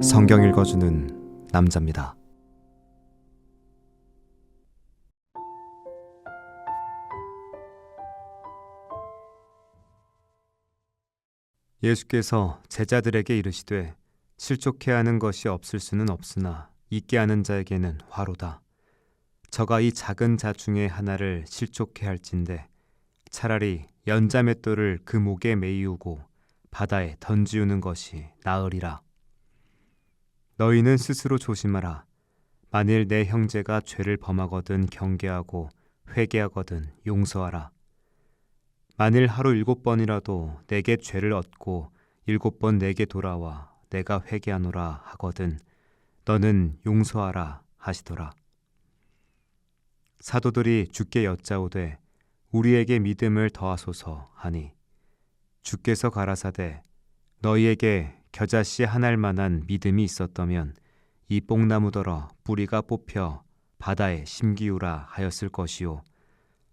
성경 읽어주는 남자입니다. 예수께서 제자들에게 이르시되 실족해 하는 것이 없을 수는 없으나 있게 하는 자에게는 화로다. 저가 이 작은 자 중에 하나를 실족해 할진대 차라리 연자맷돌을 그 목에 매이우고 바다에 던지우는 것이 나으리라. 너희는 스스로 조심하라. 만일 내 형제가 죄를 범하거든 경계하고 회개하거든 용서하라. 만일 하루 7번이라도 내게 죄를 얻고 7번 내게 돌아와 내가 회개하노라 하거든 너는 용서하라 하시더라. 사도들이 주께 여짜오되 우리에게 믿음을 더하소서 하니 주께서 가라사대 너희에게 겨자씨 한 알만한 믿음이 있었다면 이 뽕나무더러 뿌리가 뽑혀 바다에 심기우라 하였을 것이요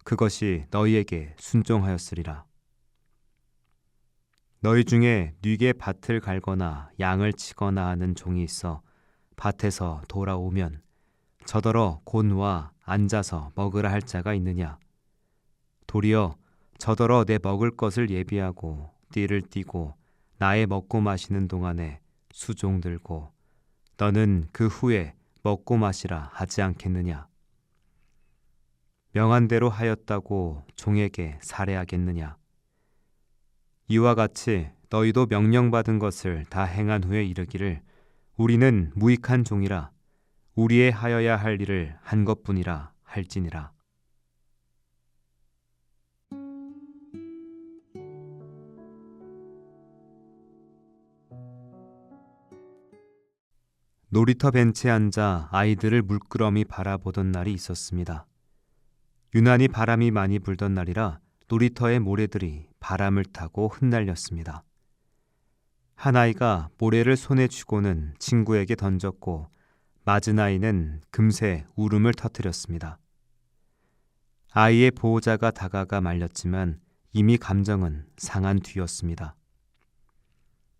그것이 너희에게 순종하였으리라. 너희 중에 뉘게 밭을 갈거나 양을 치거나 하는 종이 있어 밭에서 돌아오면 저더러 곤와 앉아서 먹으라 할 자가 있느냐. 도리어 저더러 내 먹을 것을 예비하고 띠를 띠고 나의 먹고 마시는 동안에 수종 들고 너는 그 후에 먹고 마시라 하지 않겠느냐. 명한 대로 하였다고 종에게 살해하겠느냐. 이와 같이 너희도 명령받은 것을 다 행한 후에 이르기를 우리는 무익한 종이라 우리의 하여야 할 일을 한 것뿐이라 할지니라. 놀이터 벤치에 앉아 아이들을 물끄러미 바라보던 날이 있었습니다. 유난히 바람이 많이 불던 날이라 놀이터의 모래들이 바람을 타고 흩날렸습니다. 한 아이가 모래를 손에 쥐고는 친구에게 던졌고 맞은 아이는 금세 울음을 터뜨렸습니다. 아이의 보호자가 다가가 말렸지만 이미 감정은 상한 뒤였습니다.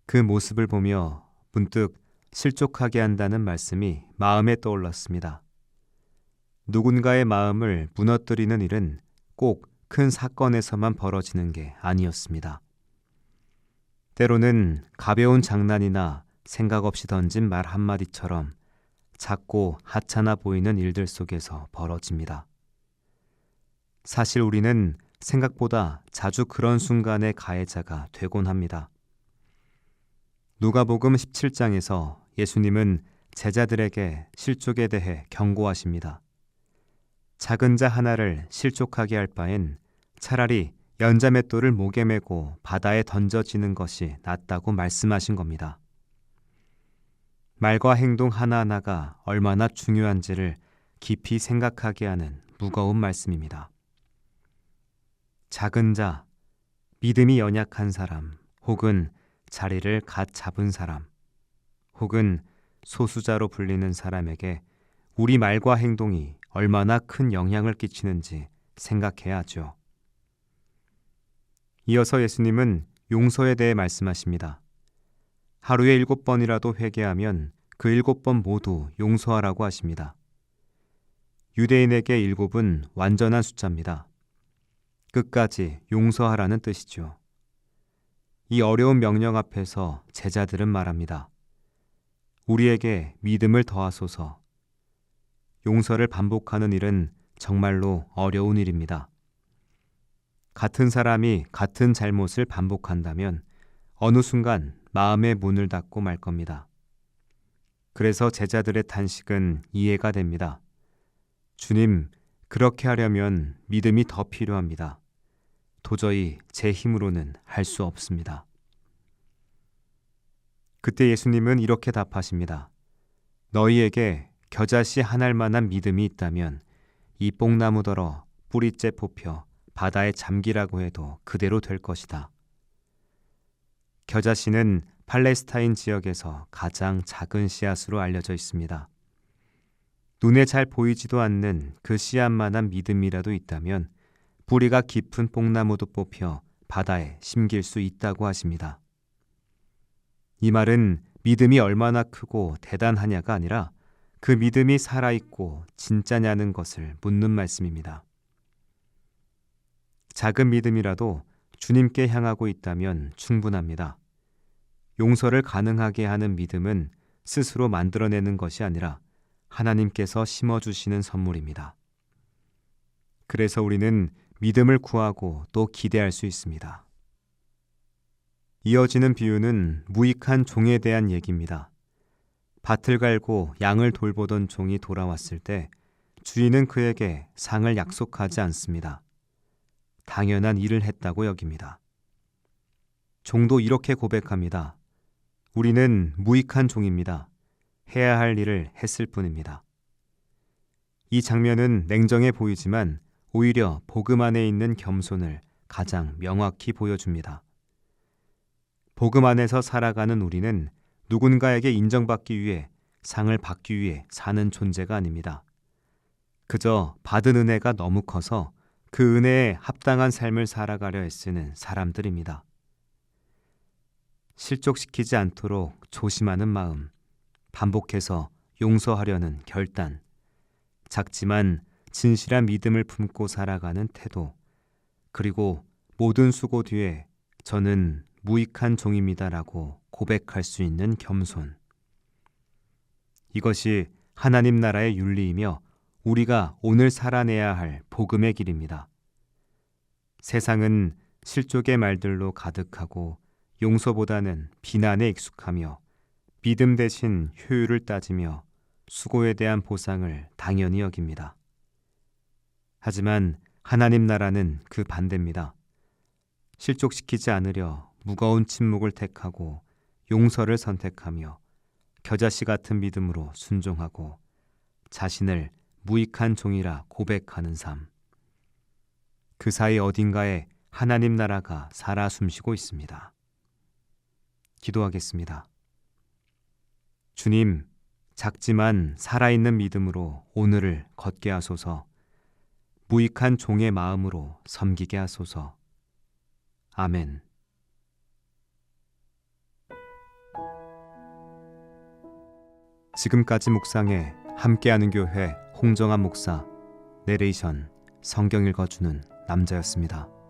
그 모습을 보며 문득 실족하게 한다는 말씀이 마음에 떠올랐습니다. 누군가의 마음을 무너뜨리는 일은 꼭 큰 사건에서만 벌어지는 게 아니었습니다. 때로는 가벼운 장난이나 생각 없이 던진 말 한마디처럼 작고 하찮아 보이는 일들 속에서 벌어집니다. 사실 우리는 생각보다 자주 그런 순간의 가해자가 되곤 합니다. 누가복음 17장에서 예수님은 제자들에게 실족에 대해 경고하십니다. 작은 자 하나를 실족하게 할 바엔 차라리 연자맷돌을 목에 메고 바다에 던져지는 것이 낫다고 말씀하신 겁니다. 말과 행동 하나하나가 얼마나 중요한지를 깊이 생각하게 하는 무거운 말씀입니다. 작은 자, 믿음이 연약한 사람, 혹은 자리를 갓 잡은 사람, 혹은 소수자로 불리는 사람에게 우리 말과 행동이 얼마나 큰 영향을 끼치는지 생각해야 하죠. 이어서 예수님은 용서에 대해 말씀하십니다. 하루에 7번이라도 회개하면 그 7번 모두 용서하라고 하십니다. 유대인에게 7은 완전한 숫자입니다. 끝까지 용서하라는 뜻이죠. 이 어려운 명령 앞에서 제자들은 말합니다. 우리에게 믿음을 더하소서. 용서를 반복하는 일은 정말로 어려운 일입니다. 같은 사람이 같은 잘못을 반복한다면 어느 순간 마음의 문을 닫고 말 겁니다. 그래서 제자들의 탄식은 이해가 됩니다. 주님, 그렇게 하려면 믿음이 더 필요합니다. 도저히 제 힘으로는 할 수 없습니다. 그때 예수님은 이렇게 답하십니다. 너희에게 겨자씨 한 알만한 믿음이 있다면 이 뽕나무더러 뿌리째 뽑혀 바다에 잠기라고 해도 그대로 될 것이다. 겨자씨는 팔레스타인 지역에서 가장 작은 씨앗으로 알려져 있습니다. 눈에 잘 보이지도 않는 그 씨앗만한 믿음이라도 있다면 뿌리가 깊은 뽕나무도 뽑혀 바다에 심길 수 있다고 하십니다. 이 말은 믿음이 얼마나 크고 대단하냐가 아니라 그 믿음이 살아있고 진짜냐는 것을 묻는 말씀입니다. 작은 믿음이라도 주님께 향하고 있다면 충분합니다. 용서를 가능하게 하는 믿음은 스스로 만들어내는 것이 아니라 하나님께서 심어주시는 선물입니다. 그래서 우리는 믿음을 구하고 또 기대할 수 있습니다. 이어지는 비유는 무익한 종에 대한 얘기입니다. 밭을 갈고 양을 돌보던 종이 돌아왔을 때 주인은 그에게 상을 약속하지 않습니다. 당연한 일을 했다고 여깁니다. 종도 이렇게 고백합니다. 우리는 무익한 종입니다. 해야 할 일을 했을 뿐입니다. 이 장면은 냉정해 보이지만 오히려 복음 안에 있는 겸손을 가장 명확히 보여줍니다. 복음 안에서 살아가는 우리는 누군가에게 인정받기 위해 상을 받기 위해 사는 존재가 아닙니다. 그저 받은 은혜가 너무 커서 그 은혜에 합당한 삶을 살아가려 애쓰는 사람들입니다. 실족시키지 않도록 조심하는 마음, 반복해서 용서하려는 결단, 작지만 진실한 믿음을 품고 살아가는 태도, 그리고 모든 수고 뒤에 저는 무익한 종입니다라고 고백할 수 있는 겸손. 이것이 하나님 나라의 윤리이며 우리가 오늘 살아내야 할 복음의 길입니다. 세상은 실족의 말들로 가득하고 용서보다는 비난에 익숙하며 믿음 대신 효율을 따지며 수고에 대한 보상을 당연히 여깁니다. 하지만 하나님 나라는 그 반대입니다. 실족시키지 않으려 무거운 침묵을 택하고 용서를 선택하며 겨자씨 같은 믿음으로 순종하고 자신을 무익한 종이라 고백하는 삶. 그 사이 어딘가에 하나님 나라가 살아 숨쉬고 있습니다. 기도하겠습니다. 주님, 작지만 살아있는 믿음으로 오늘을 걷게 하소서. 무익한 종의 마음으로 섬기게 하소서. 아멘. 지금까지 묵상에 함께하는 교회 홍정한 목사, 내레이션 성경 읽어주는 남자였습니다.